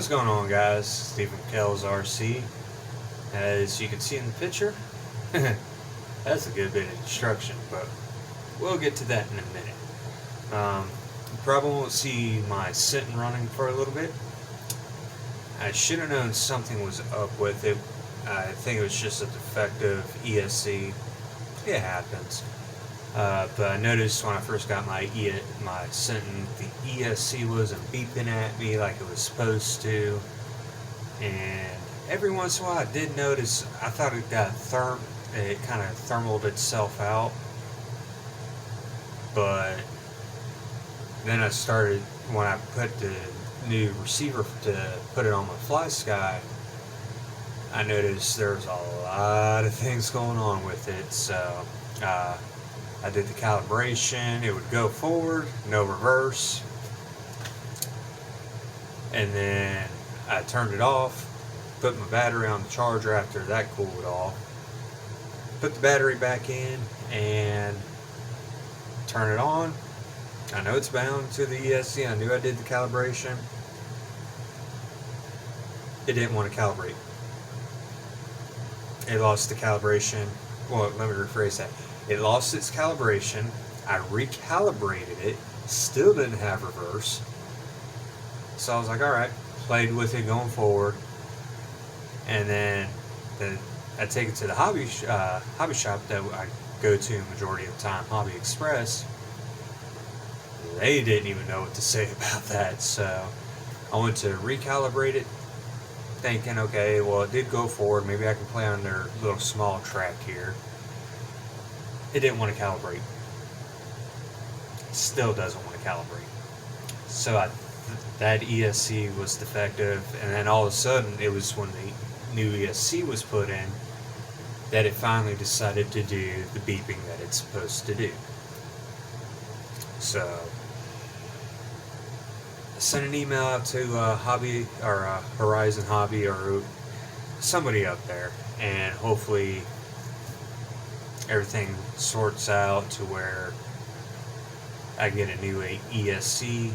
What's going on, guys? Stephen Kells RC. As you can see in the picture, that's a good bit of destruction, but we'll get to that in a minute. You probably won't see my sitting running for a little bit. I should have known something was up with it. I think it was just a defective ESC. It happens. But I noticed when I first got my Sentin, the ESC wasn't beeping at me like it was supposed to, and every once in a while I did notice, I thought it kind of thermaled itself out, but then I started, when I put the new receiver to put it on my Fly Sky, I noticed there's a lot of things going on with it. So I did the calibration. It would go forward, no reverse, and then I turned it off, put my battery on the charger after that cooled off, put the battery back in, and turn it on. I know it's bound to the ESC. I knew I did the calibration. It didn't want to calibrate. It lost the calibration. Well, let me rephrase that. It lost its calibration. I recalibrated it. Still didn't have reverse. So I was like, alright. Played with it going forward. And then I take it to the hobby shop that I go to majority of the time, Hobby Express. They didn't even know what to say about that. So I went to recalibrate it, thinking, okay, well, it did go forward. Maybe I can play on their little small track here. It didn't want to calibrate. Still doesn't want to calibrate. So that ESC was defective, and then all of a sudden, it was when the new ESC was put in that it finally decided to do the beeping that it's supposed to do. So I sent an email out to Hobby or Horizon Hobby or somebody up there, and hopefully everything sorts out to where I get a new ESC.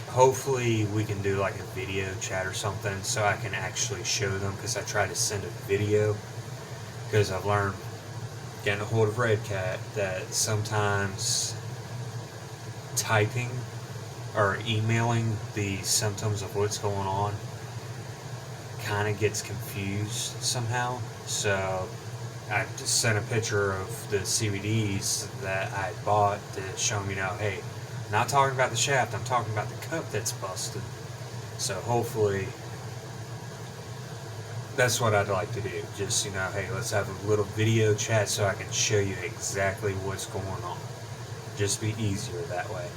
Hopefully we can do like a video chat or something so I can actually show them, because I tried to send a video, because I've learned getting a hold of Red Cat that sometimes typing or emailing the symptoms of what's going on kind of gets confused somehow. So I just sent a picture of the CVDs that I bought to show them, hey, I'm not talking about the shaft, I'm talking about the cup that's busted. So hopefully that's what I'd like to do. Just, hey, let's have a little video chat so I can show you exactly what's going on. Just be easier that way.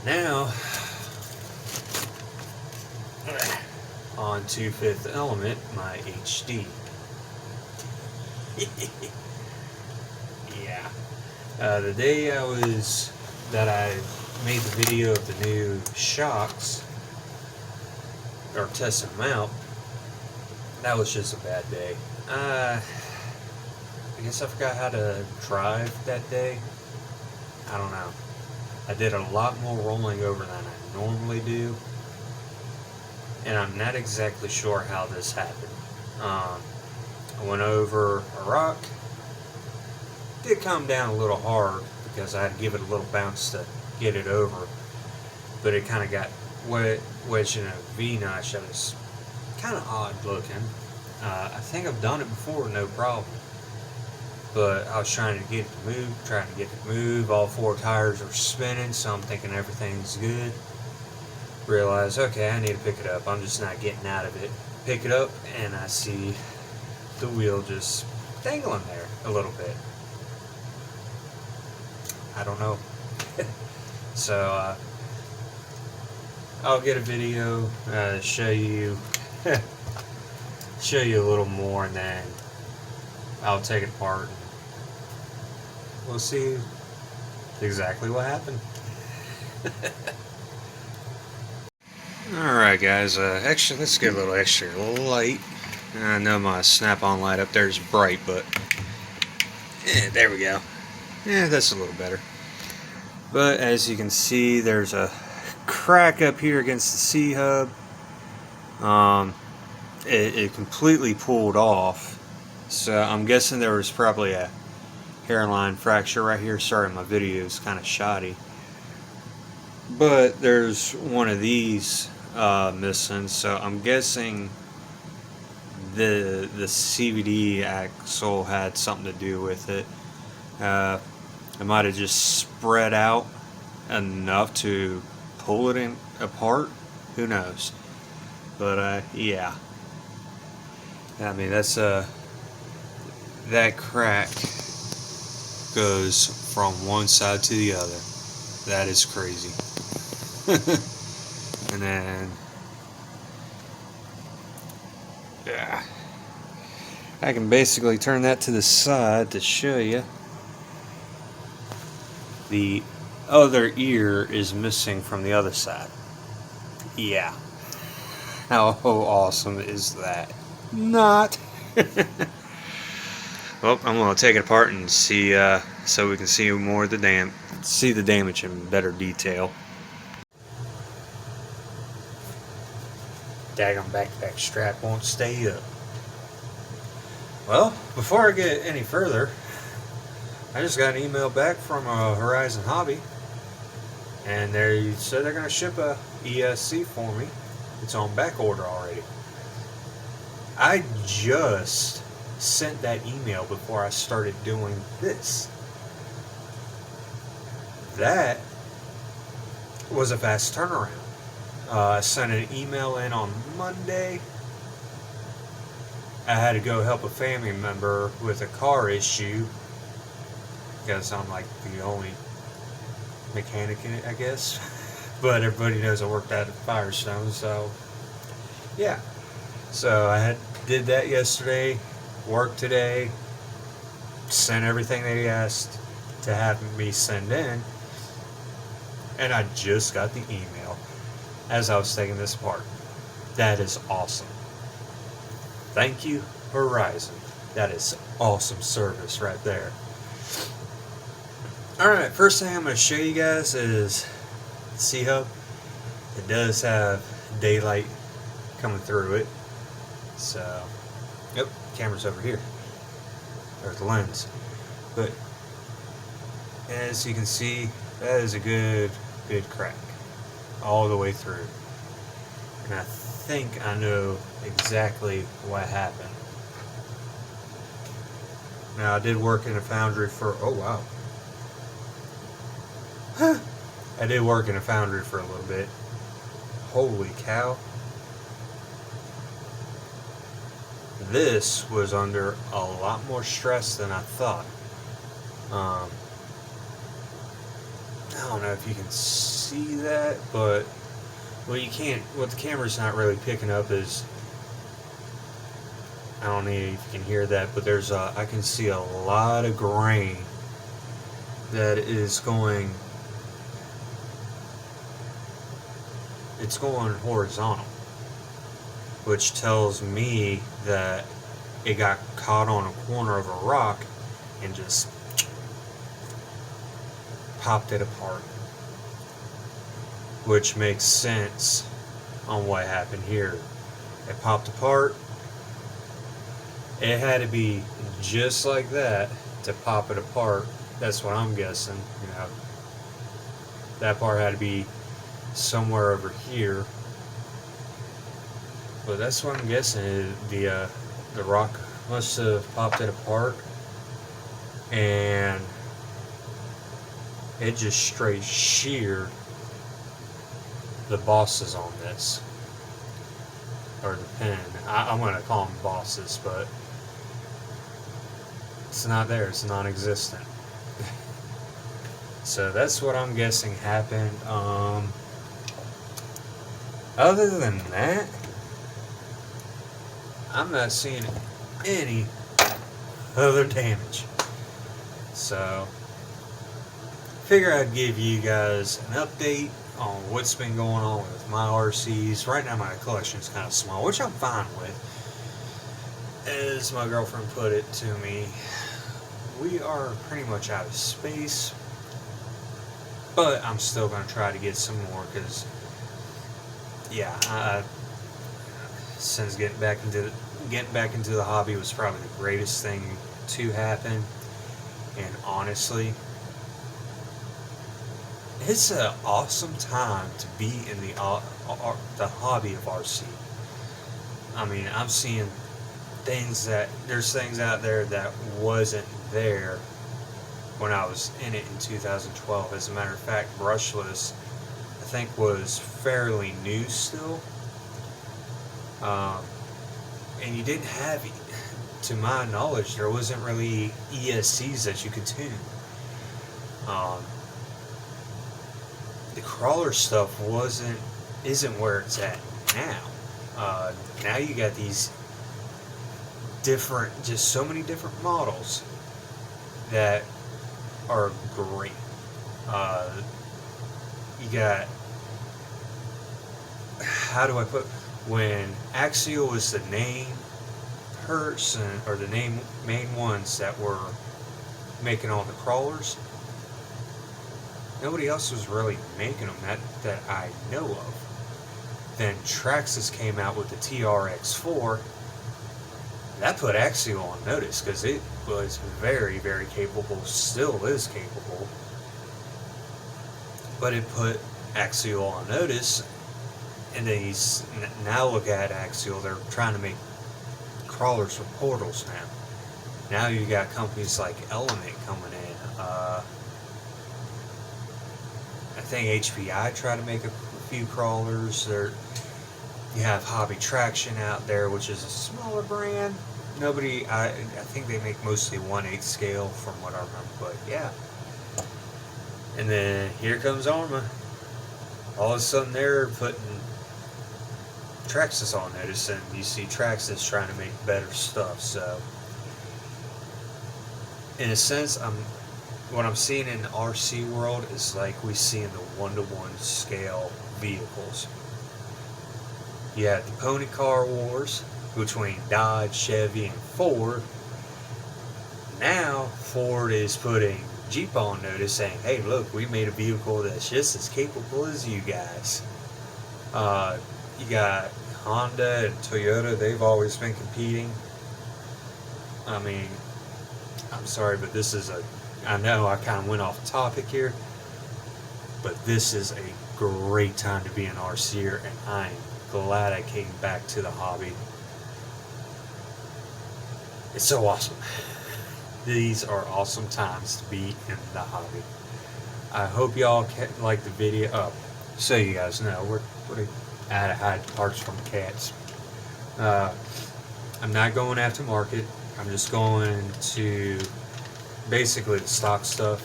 Now, on to Fifth Element, my HD. Yeah. The day that I made the video of the new shocks, or testing them out, that was just a bad day. I guess I forgot how to drive that day. I don't know. I did a lot more rolling over than I normally do, and I'm not exactly sure how this happened. I went over a rock. Did come down a little hard because I had to give it a little bounce to get it over, but it kind of got wedged in a V-notch that was kind of odd looking. I think I've done it before, no problem, but I was trying to get it to move, all four tires are spinning, so I'm thinking everything's good. Realize, okay, I need to pick it up, I'm just not getting out of it. Pick it up, and I see the wheel just dangling there a little bit. I don't know. So I'll get a video, show you a little more, and then I'll take it apart and we'll see exactly what happened. Alright guys, actually let's get a little extra light. I know my snap-on light up there is bright, but there we go. Yeah, that's a little better. But as you can see, there's a crack up here against the C-hub. It completely pulled off. So I'm guessing there was probably a hairline fracture right here. Sorry, my video is kind of shoddy. But there's one of these missing, so I'm guessing the CVD axle had something to do with it. It might have just spread out enough to pull it apart. Who knows? But yeah. I mean, that's that crack goes from one side to the other. That is crazy. And then, yeah, I can basically turn that to the side to show you. The other ear is missing from the other side. Yeah. How awesome is that? Not. Well, I'm gonna take it apart and see, so we can see more of the the damage in better detail. Daggone backpack strap won't stay up. Well, before I get any further, I just got an email back from Horizon Hobby, and they said they're gonna ship a ESC for me. It's on back order already. I just sent that email before I started doing this. That was a fast turnaround. I sent an email in on Monday. I had to go help a family member with a car issue because I'm like the only mechanic in it, I guess. But everybody knows I worked out at Firestone, so yeah. So I did that yesterday, worked today, sent everything they asked to have me send in, and I just got the email as I was taking this apart. That is awesome. Thank you, Horizon. That is awesome service right there. Alright, first thing I'm going to show you guys is the C-hub. It does have daylight coming through it. So, yep, camera's over here. There's the lens. But as you can see, that is a good crack all the way through. And I think I know exactly what happened. Now, I did work in a foundry for, oh wow. I did work in a foundry for a little bit. Holy cow. This was under a lot more stress than I thought. I don't know if you can see that, but what the camera's not really picking up is, I don't know if you can hear that, but I can see a lot of grain that is going, it's going horizontal, which tells me that it got caught on a corner of a rock and just popped it apart, which makes sense on what happened here. It popped apart. It had to be just like that to pop it apart. That's what I'm guessing. You know, that part had to be somewhere over here. But that's what I'm guessing. The rock must have popped it apart, and it just straight sheared the bosses on this, or the pin. I'm going to call them bosses, but it's not there. It's non-existent. So that's what I'm guessing happened. Other than that, I'm not seeing any other damage. So, figure I'd give you guys an update on what's been going on with my RCs. Right now my collection is kind of small, which I'm fine with. As my girlfriend put it to me, we are pretty much out of space. but I'm still going to try to get some more because, yeah, since getting back into the hobby was probably the greatest thing to happen. And honestly, it's an awesome time to be in the hobby of RC. I mean, I'm seeing there's things out there that wasn't there when I was in it in 2012. As a matter of fact, brushless, I think, was fairly new still. And you didn't have, to my knowledge, there wasn't really ESCs that you could tune. The crawler stuff isn't where it's at now. Now you got these just so many different models that are great. You got, how do I put, when Axial was the main person, or the main ones that were making all the crawlers, nobody else was really making them that I know of. Then Traxxas came out with the TRX4. That put Axial on notice because it was very, very capable, still is capable. But it put Axial on notice, and then now look at Axial, they're trying to make crawlers for portals now. Now you got companies like Element coming in. I think HPI try to make a few crawlers. You have Hobby Traction out there, which is a smaller brand. I think they make mostly 1/8 scale from what I remember, but yeah. And then here comes Arma. All of a sudden they're putting Traxxas on notice, and you see Traxxas trying to make better stuff. So in a sense, what I'm seeing in the RC world is like we see in the 1-to-1 scale vehicles. You had the pony car wars between Dodge, Chevy, and Ford. Now Ford is putting Jeep on notice, saying, hey, look, we made a vehicle that's just as capable as you guys. You got Honda and Toyota. They've always been competing. I mean, I'm sorry, but I know I kind of went off topic here, but this is a great time to be an RCer, and I'm glad I came back to the hobby. It's so awesome. These are awesome times to be in the hobby. I hope y'all like the video. So you guys know, we're out of hide parts from cats. I'm not going aftermarket. I'm just going to basically the stock stuff.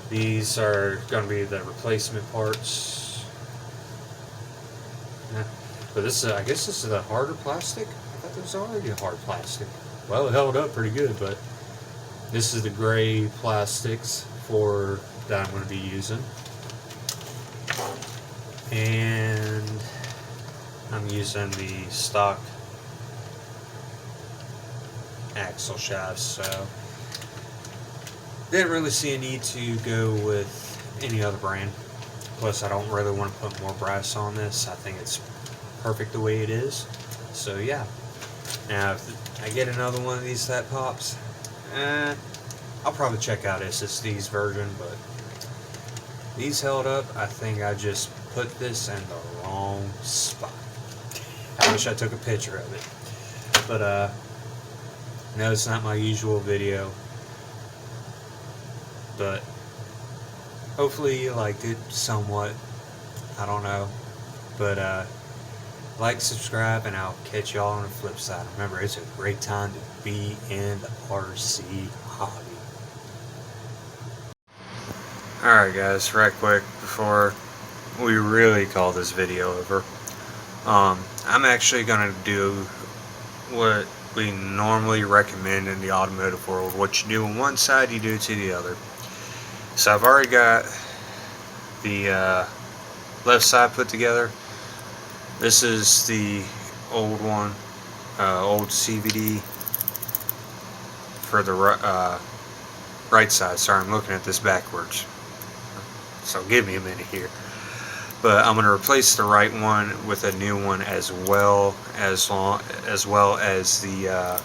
These are going to be the replacement parts. But I guess this is a harder plastic. I thought it was already a hard plastic. Well, it held up pretty good, but this is the gray plastics that I'm going to be using. And I'm using the stock axle shafts, so didn't really see a need to go with any other brand. Plus, I don't really want to put more brass on this. I think it's perfect the way it is. So yeah. Now, if I get another one of these that pops, I'll probably check out SSD's version, but these held up. I think I just put this in the wrong spot. I wish I took a picture of it. But, no, it's not my usual video. But hopefully you liked it somewhat. I don't know. But, like, subscribe, and I'll catch y'all on the flip side. Remember, it's a great time to be in the RC hobby. Alright guys, right quick before we really call this video over. I'm actually going to do what we normally recommend in the automotive world. What you do on one side, you do to the other. So I've already got the left side put together. This is the old one, old CVD for the right side. Sorry, I'm looking at this backwards. so give me a minute here. But I'm going to replace the right one with a new one as well as the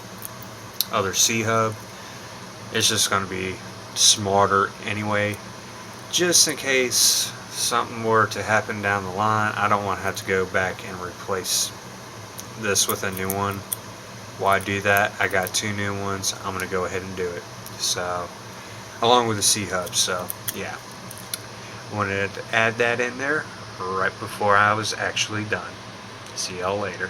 other C-hub. It's just going to be smarter anyway, just in case something were to happen down the line. I don't want to have to go back and replace this with a new one. Why do that? I got 2 new ones. I'm going to go ahead and do it. So, along with the C-hub. So, yeah. Wanted to add that in there right before I was actually done. See y'all later.